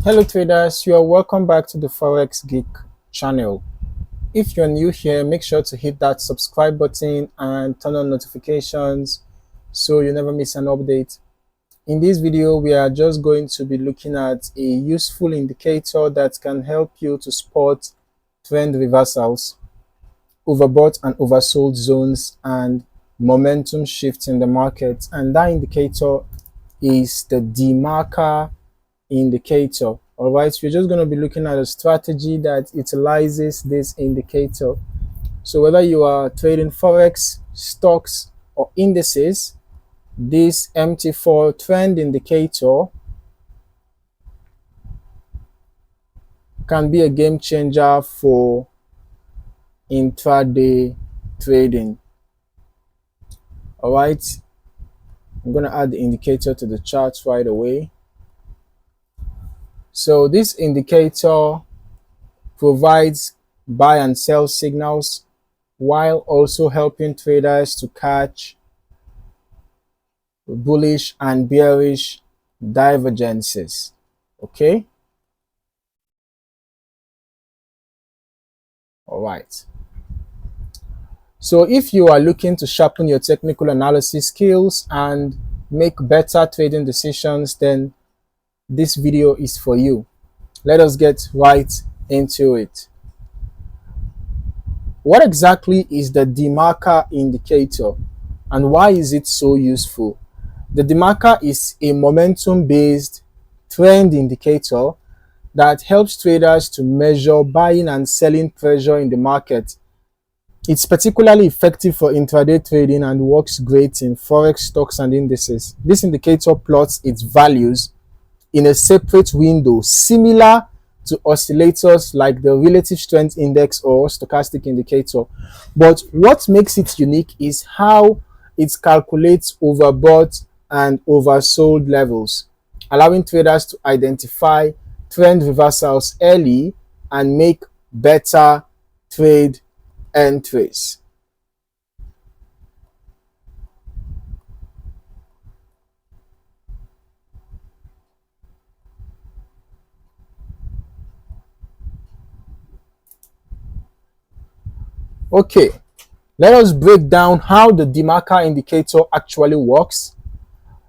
Hello traders, you are welcome back to the Forex Geek channel. If you're new here, make sure to hit that subscribe button and turn on notifications so you never miss an update. In this video, we are just going to be looking at a useful indicator that can help you to spot trend reversals, overbought and oversold zones, and momentum shifts in the market. And that indicator is the DeMarker indicator. All right, so we're just going to be looking at a strategy that utilizes this indicator. So whether you are trading forex, stocks, or indices, this MT4 trend indicator can be a game changer for intraday trading. All right, I'm going to add the indicator to the charts right away. So this indicator provides buy and sell signals while also helping traders to catch bullish and bearish divergences. Okay. All right. So if you are looking to sharpen your technical analysis skills and make better trading decisions, then this video is for you. Let us get right into it. What exactly is the DeMarker indicator and why is it so useful? The DeMarker is a momentum-based trend indicator that helps traders to measure buying and selling pressure in the market. It's particularly effective for intraday trading and works great in forex, stocks, and indices. This indicator plots its values in a separate window, similar to oscillators like the relative strength index or stochastic indicator. But what makes it unique is how it calculates overbought and oversold levels, allowing traders to identify trend reversals early and make better trade entries. Okay, let us break down how the DeMarker indicator actually works.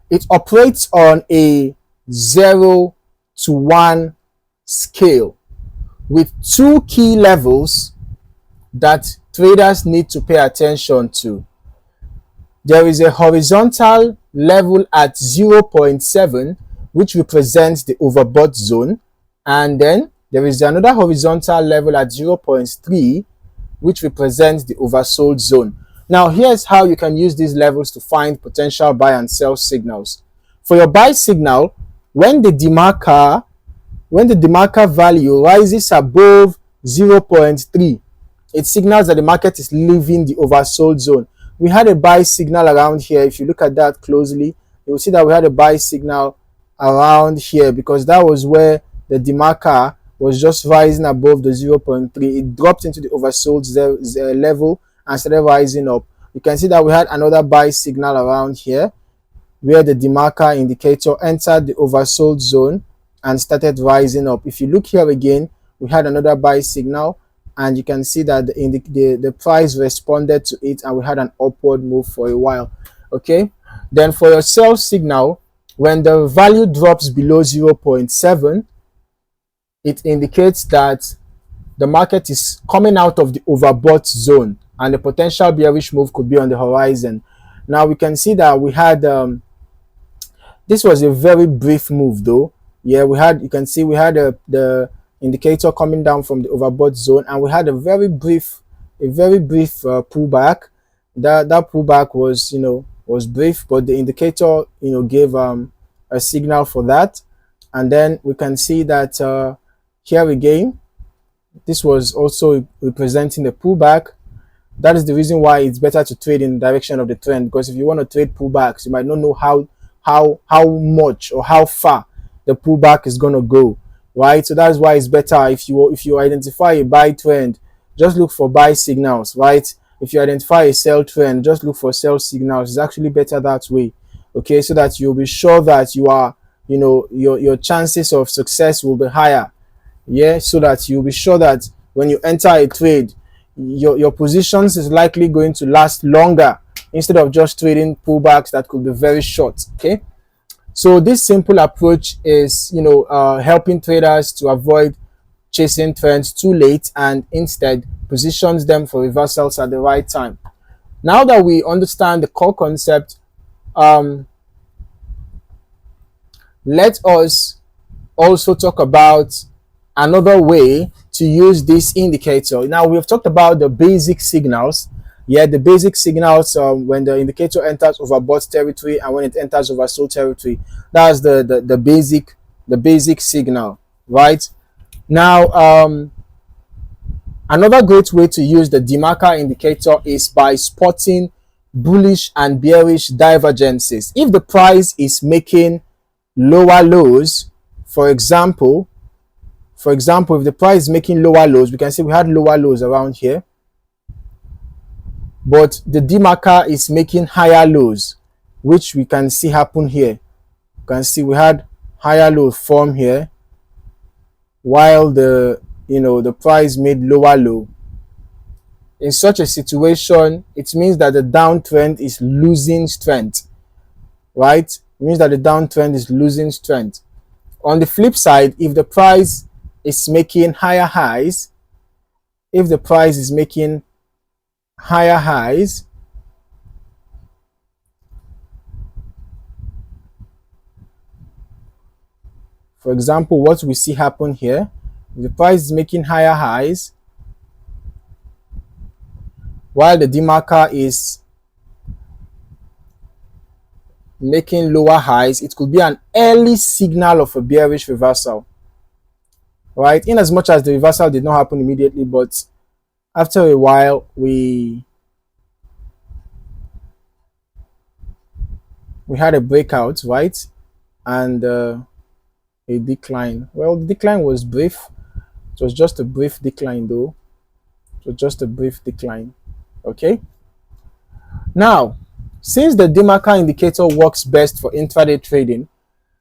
It operates on a 0 to 1 scale with two key levels that traders need to pay attention to. There is a horizontal level at 0.7, which represents the overbought zone, and then there is another horizontal level at 0.3, which represents the oversold zone. Now, here's how you can use these levels to find potential buy and sell signals. For your buy signal, when the DeMarker value rises above 0.3, it signals that the market is leaving the oversold zone. We had a buy signal around here. If you look at that closely, you will see that we had a buy signal around here because that was where the DeMarker was just rising above the 0.3. It dropped into the oversold level and started rising up. You can see that we had another buy signal around here where the DeMarker indicator entered the oversold zone and started rising up. If you look here again, we had another buy signal and you can see that the price responded to it and we had an upward move for a while. Okay, then for your sell signal, when the value drops below 0.7, it indicates that the market is coming out of the overbought zone and the potential bearish move could be on the horizon. Now we can see that we had this was a very brief move though. Yeah, you can see we had the indicator coming down from the overbought zone and we had a very brief pullback. That pullback was brief, but the indicator gave a signal for that. And then we can see that here again, this was also representing the pullback. That is the reason why it's better to trade in the direction of the trend, because if you want to trade pullbacks, you might not know how much or how far the pullback is going to go, right? So that's why it's better if you identify a buy trend, just look for buy signals, right? If you identify a sell trend, just look for sell signals. It's actually better that way, okay? So that you'll be sure that you are your chances of success will be higher. Yeah, so that you'll be sure that when you enter a trade, your positions is likely going to last longer instead of just trading pullbacks that could be very short. Okay, so this simple approach is helping traders to avoid chasing trends too late and instead positions them for reversals at the right time. Now that we understand the core concept, let us also talk about another way to use this indicator. Now, we've talked about the basic signals. Yeah, the basic signals when the indicator enters overbought territory and when it enters oversold territory. That's the basic signal, right? Now, another great way to use the DeMarker indicator is by spotting bullish and bearish divergences. If the price is making lower lows, for example, if the price is making lower lows, we can see we had lower lows around here, but the DeMarker is making higher lows, which we can see happen here. You can see we had higher low form here, while the price made lower low. In such a situation, it means that the downtrend is losing strength, right? It means that the downtrend is losing strength. On the flip side, if the price is making higher highs, for example, what we see happen here, if the price is making higher highs while the DeMarker is making lower highs, it could be an early signal of a bearish reversal, right? In as much as the reversal did not happen immediately, but after a while we had a breakout, right? And a decline. Well, the decline was brief. It was just a brief decline though. It was just a brief decline. Okay, now since the DeMarker indicator works best for intraday trading,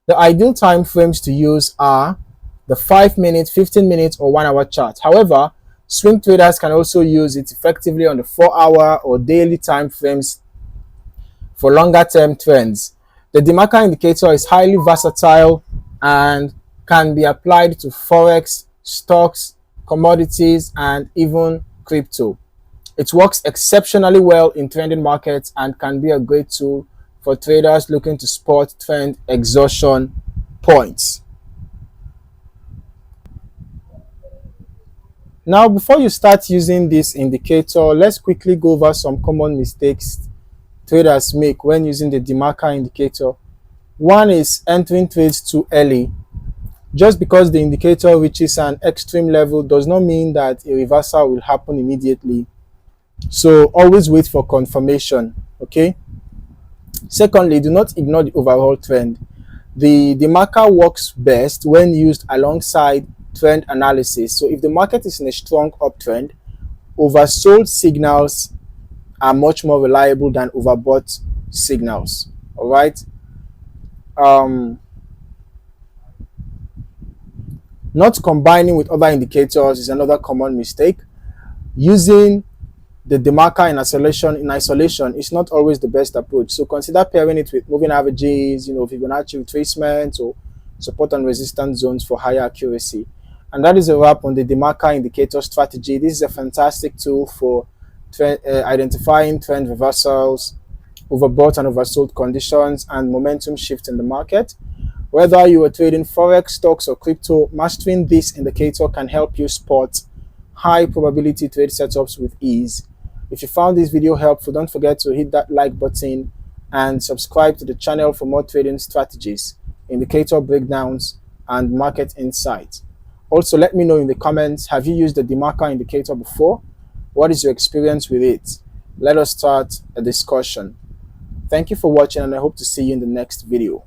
the ideal time frames to use are the 5-minute, 15-minute, or 1-hour chart. However, swing traders can also use it effectively on the 4-hour or daily time frames for longer term trends. The DeMarker indicator is highly versatile and can be applied to Forex, stocks, commodities, and even crypto. It works exceptionally well in trending markets and can be a great tool for traders looking to spot trend exhaustion points. Now, before you start using this indicator, let's quickly go over some common mistakes traders make when using the DeMarker indicator. One is entering trades too early. Just because the indicator reaches an extreme level does not mean that a reversal will happen immediately. So always wait for confirmation, okay? Secondly, do not ignore the overall trend. The DeMarker works best when used alongside trend analysis. So if the market is in a strong uptrend, oversold signals are much more reliable than overbought signals. All right. Not combining with other indicators is another common mistake. Using the DeMarker in isolation is not always the best approach. So consider pairing it with moving averages, Fibonacci retracements, or support and resistance zones for higher accuracy. And that is a wrap on the DeMarker indicator strategy. This is a fantastic tool for identifying trend reversals, overbought and oversold conditions, and momentum shift in the market. Whether you are trading Forex, stocks, or crypto, mastering this indicator can help you spot high probability trade setups with ease. If you found this video helpful, don't forget to hit that like button and subscribe to the channel for more trading strategies, indicator breakdowns, and market insights. Also, let me know in the comments, have you used the DeMarker indicator before? What is your experience with it? Let us start a discussion. Thank you for watching, and I hope to see you in the next video.